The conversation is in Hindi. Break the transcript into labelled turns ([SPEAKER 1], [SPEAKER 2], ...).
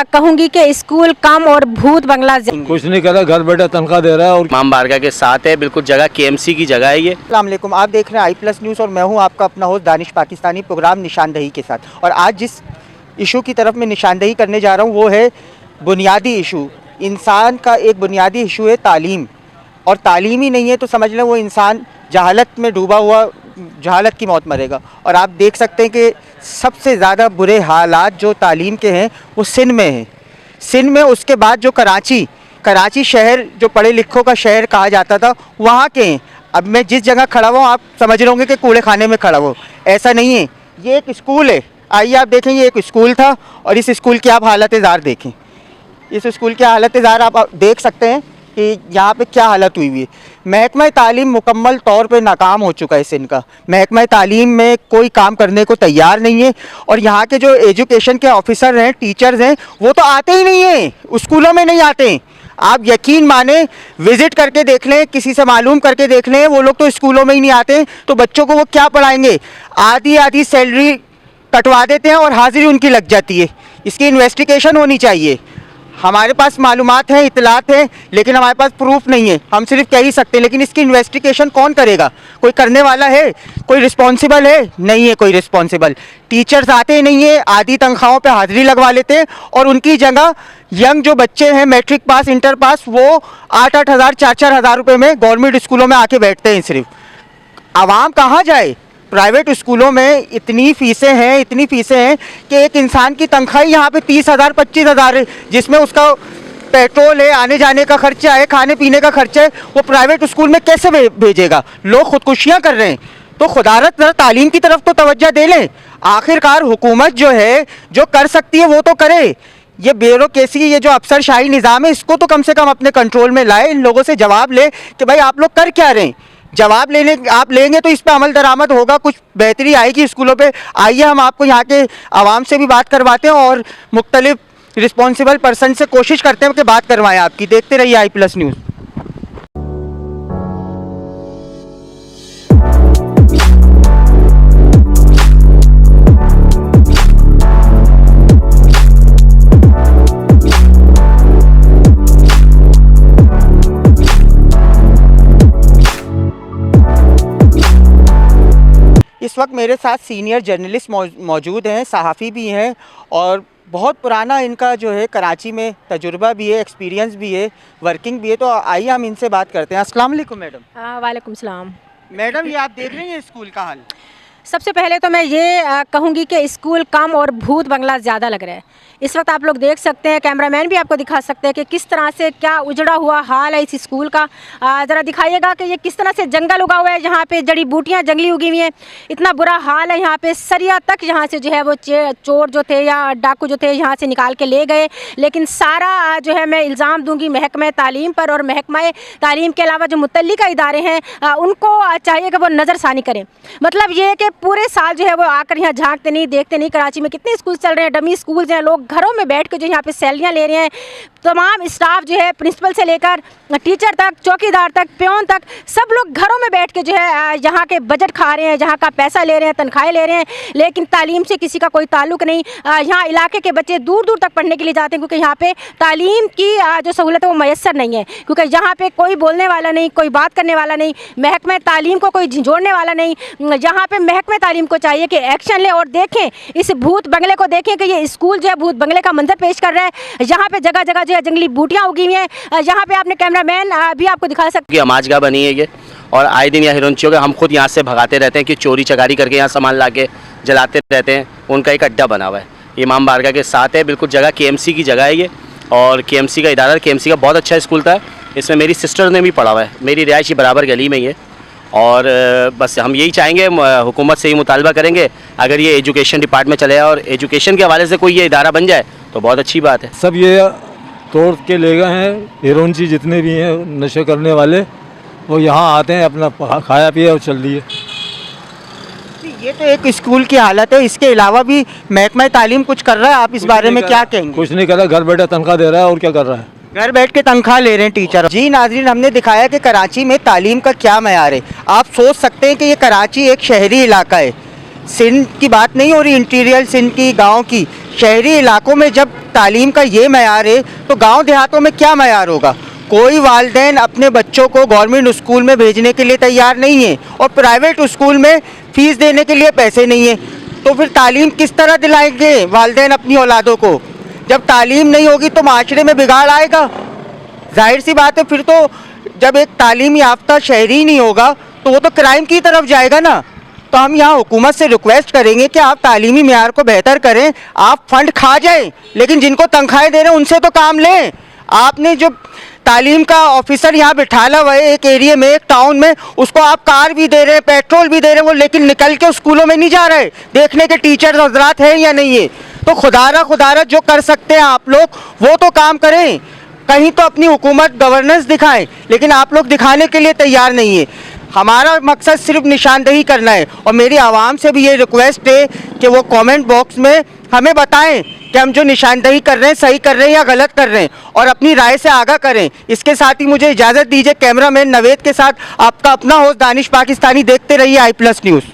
[SPEAKER 1] कहूंगी कि स्कूल कम और भूत बंगला
[SPEAKER 2] कुछ नहीं कर रहा, घर बैठे तनख्वाह दे रहा है। और
[SPEAKER 3] इमाम बारगाह के साथ है, बिल्कुल जगह केएमसी की जगह है ये।
[SPEAKER 4] अस्सलाम वालेकुम, आप देख रहे हैं i+ न्यूज़ और मैं हूं आपका अपना होस्ट दानिश पाकिस्तानी, प्रोग्राम निशानदही के साथ। और आज जिस इशू की तरफ मैं निशानदही करने जा रहा हूं वो है बुनियादी इशू। इंसान का एक बुनियादी इशू है तालीम, और तालीम ही नहीं है तो समझ लें वो इंसान जहालत में डूबा हुआ जहालत की मौत मरेगा। और आप देख सकते हैं कि सबसे ज़्यादा बुरे हालात जो तालीम के हैं वो सिंध में हैं। सिंध में, उसके बाद जो कराची शहर जो पढ़े लिखों का शहर कहा जाता था वहाँ के हैं। अब मैं जिस जगह खड़ा हुआ आप समझ रहे होंगे कि कूड़े खाने में खड़ा हुआ, ऐसा नहीं है। ये एक स्कूल है, आइए आप देखें, ये एक स्कूल था और इस स्कूल की आप हालत ज़ार देखें। इस स्कूल की हालत ज़ार आप देख सकते हैं कि यहाँ पे क्या हालत हुई हुई है। महकमा तालीम मुकम्मल तौर पे नाकाम हो चुका है सिंध का। महकमा तालीम में कोई काम करने को तैयार नहीं है, और यहाँ के जो एजुकेशन के ऑफिसर हैं, टीचर्स हैं, वो तो आते ही नहीं हैं, स्कूलों में नहीं आते। आप यकीन माने, विज़िट करके देख लें, किसी से मालूम करके देख लें, वो लोग तो स्कूलों में ही नहीं आते। तो बच्चों को वो क्या पढ़ाएंगे? आधी सैलरी कटवा देते हैं और हाजिरी उनकी लग जाती है। इसकी इन्वेस्टिगेशन होनी चाहिए। हमारे पास मालूमात हैं, इतलात हैं, लेकिन हमारे पास प्रूफ नहीं है। हम सिर्फ कह ही सकते हैं, लेकिन इसकी इन्वेस्टिगेशन कौन करेगा? कोई करने वाला है? कोई रिस्पॉन्सिबल है? नहीं है कोई रिस्पॉन्सिबल। टीचर्स आते ही नहीं है, आधी तनख्वाहों पे हाजिरी लगवा लेते हैं, और उनकी जगह यंग जो बच्चे हैं मैट्रिक पास, इंटर पास, वो 8-8 हज़ार 4-4 हज़ार रुपये में गवर्नमेंट स्कूलों में आके बैठते हैं। सिर्फ आवाम कहाँ जाए? प्राइवेट स्कूलों में इतनी फ़ीसें हैं कि एक इंसान की तनख्वाह यहाँ पे 30,000 25,000 है, जिसमें उसका पेट्रोल है, आने जाने का खर्चा है, खाने पीने का खर्चा है। वो प्राइवेट स्कूल में कैसे भेजेगा? लोग खुदकुशियाँ कर रहे हैं। तो खुदारत ज़रा तालीम की तरफ तो तवज्जो दे लें। आखिरकार हुकूमत जो है, जो कर सकती है वो तो करे। ये ब्यूरोक्रेसी, ये जो अफसरशाही निज़ाम है, इसको तो कम से कम अपने कंट्रोल में लाए। इन लोगों से जवाब ले कि भाई आप लोग कर क्या रहे हैं। जवाब आप लेंगे तो इस पे अमल दरामद होगा, कुछ बेहतरी आएगी स्कूलों पे। आइए हम आपको यहाँ के आवाम से भी बात करवाते हैं और मुख्तलिफ रिस्पॉन्सिबल पर्सन से कोशिश करते हैं कि बात करवाएं आपकी। देखते रहिए i+ न्यूज़। इस वक्त मेरे साथ सीनियर जर्नलिस्ट मौजूद हैं, सहाफ़ी भी हैं, और बहुत पुराना इनका जो है कराची में तजुर्बा भी है, एक्सपीरियंस भी है, वर्किंग भी है। तो आइए हम इनसे बात करते हैं। अस्सलाम वालेकुम मैडम।
[SPEAKER 1] वालेकुम सलाम।
[SPEAKER 4] मैडम, ये आप देख रही हैं स्कूल का हाल?
[SPEAKER 1] सबसे पहले तो मैं ये कहूँगी कि स्कूल कम और भूत बंगला ज़्यादा लग रहा है। इस वक्त आप लोग देख सकते हैं, कैमरामैन भी आपको दिखा सकते हैं कि किस तरह से क्या उजड़ा हुआ हाल है इस स्कूल का। ज़रा दिखाइएगा कि ये किस तरह से जंगल उगा हुआ है, यहाँ पे जड़ी बूटियाँ जंगली उगी हुई हैं। इतना बुरा हाल है यहाँ पे। सरिया तक यहाँ से जो है वो चोर जो थे या डाकू जो थे यहाँ से निकाल के ले गए। लेकिन सारा जो है मैं इल्ज़ाम दूँगी महकमा तालीम पर, और महकमा तालीम के अलावा जो मुतल्लिका इदारे हैं उनको चाहिए कि वो नज़रसानी करें। मतलब ये कि पूरे साल जो है वो आकर यहाँ झांकते नहीं, देखते नहीं। कराची में कितने स्कूल चल रहे हैं, डमी स्कूल हैं, लोग घरों में बैठ के जो यहाँ पे सैलरियाँ ले रहे हैं। तमाम स्टाफ जो है, प्रिंसिपल से लेकर टीचर तक, चौकीदार तक, प्योन तक, सब लोग घरों में बैठ के जो है यहाँ के बजट खा रहे हैं, जहाँ का पैसा ले रहे हैं, तनख्वाहें ले रहे हैं, लेकिन तालीम से किसी का कोई ताल्लुक नहीं। यहाँ इलाके के बच्चे दूर दूर तक पढ़ने के लिए जाते हैं, क्योंकि यहाँ पे तालीम की जो सहूलत है वो मैसर नहीं है, क्योंकि यहाँ पे कोई बोलने वाला नहीं, कोई बात करने वाला नहीं, महकमा तालीम को कोई झिझोड़ने वाला नहीं। यहाँ पे महकमा तालीम को चाहिए कि एक्शन ले और देखें इस भूत बंगले को, देखें कि ये स्कूल जो है भूत बंगले का मंजर पेश कर रहा है। यहाँ पे जगह जगह जो है जंगली बूटियाँ उगी हुई हैं। यहाँ पे आपने कैमरामैन भी आपको दिखा सकते
[SPEAKER 3] हैं। हमाजगाह बनी है ये, और आए दिन यहाँ हिरनचियों के हम खुद यहाँ से भगाते रहते हैं कि चोरी चकारी करके यहाँ सामान ला के जलाते रहते हैं। उनका एक अड्डा बना हुआ है, इमाम बारगाह के साथ है, बिल्कुल जगह केएमसी की जगह है ये, और केएमसी का इदारा, केएमसी का बहुत अच्छा स्कूल था। इसमें मेरी सिस्टर ने भी पढ़ा हुआ है, मेरी रिहायशी बराबर गली में ही है। और बस हम यही चाहेंगे, हुकूमत से ही मुतालबा करेंगे, अगर ये एजुकेशन डिपार्टमेंट चले और एजुकेशन के हवाले से कोई ये इदारा बन जाए तो बहुत अच्छी बात है।
[SPEAKER 2] सब ये तोड़ के ले गए हैं, हीरोइनची जितने भी हैं नशे करने वाले, वो यहाँ आते हैं, अपना खाया पिया और चल दिए।
[SPEAKER 4] ये तो एक स्कूल की हालत है, इसके अलावा भी महकमा तालीम कुछ कर रहा है? आप इस बारे में क्या कहेंगे?
[SPEAKER 2] कुछ नहीं कर रहा, घर बैठे तनख्वाह दे रहा है, और क्या कर रहा है?
[SPEAKER 4] घर बैठ के तनख्वाह ले रहे हैं टीचर। जी नाज़रीन, हमने दिखाया कि कराची में तालीम का क्या मयार है। आप सोच सकते हैं कि ये कराची एक शहरी इलाका है, सिंध की बात नहीं हो रही, इंटीरियर सिंध की, गांव की। शहरी इलाकों में जब तालीम का ये मयार है तो गांव देहातों में क्या मयार होगा? कोई वालिदैन अपने बच्चों को गवर्नमेंट स्कूल में भेजने के लिए तैयार नहीं है और प्राइवेट स्कूल में फ़ीस देने के लिए पैसे नहीं है, तो फिर तालीम किस तरह दिलाएंगे वालिदैन अपनी औलादों को? जब तालीम नहीं होगी तो माशरे में बिगाड़ आएगा। जाहिर सी बात है, फिर तो जब एक तालीम याफ्ता शहरी नहीं होगा तो वो तो क्राइम की तरफ जाएगा ना। तो हम यहाँ हुकूमत से रिक्वेस्ट करेंगे कि आप तालीमी मेयार को बेहतर करें। आप फंड खा जाए लेकिन जिनको तनख्वाहें दे रहे हैं उनसे तो काम लें। आपने जो तालीम का ऑफिसर यहाँ बिठाला हुआ है एक एरिया में, एक टाउन में, उसको आप कार भी दे रहे हैं, पेट्रोल भी दे रहे हैं, वो लेकिन निकल के स्कूलों में नहीं जा रहे देखने के टीचर हजरात हैं या नहीं है। तो खुदारा जो कर सकते हैं आप लोग वो तो काम करें। कहीं तो अपनी हुकूमत गवर्नेंस दिखाएं, लेकिन आप लोग दिखाने के लिए तैयार नहीं है। हमारा मकसद सिर्फ निशानदेही करना है और मेरी आवाम से भी ये रिक्वेस्ट है कि वो कमेंट बॉक्स में हमें बताएं कि हम जो निशानदेही कर रहे हैं सही कर रहे हैं या गलत कर रहे हैं और अपनी राय से आगाह करें। इसके साथ ही मुझे इजाज़त दीजिए। कैमरामैन नवेद के साथ आपका अपना होस्ट दानिश पाकिस्तानी। देखते रहिए i+ न्यूज़।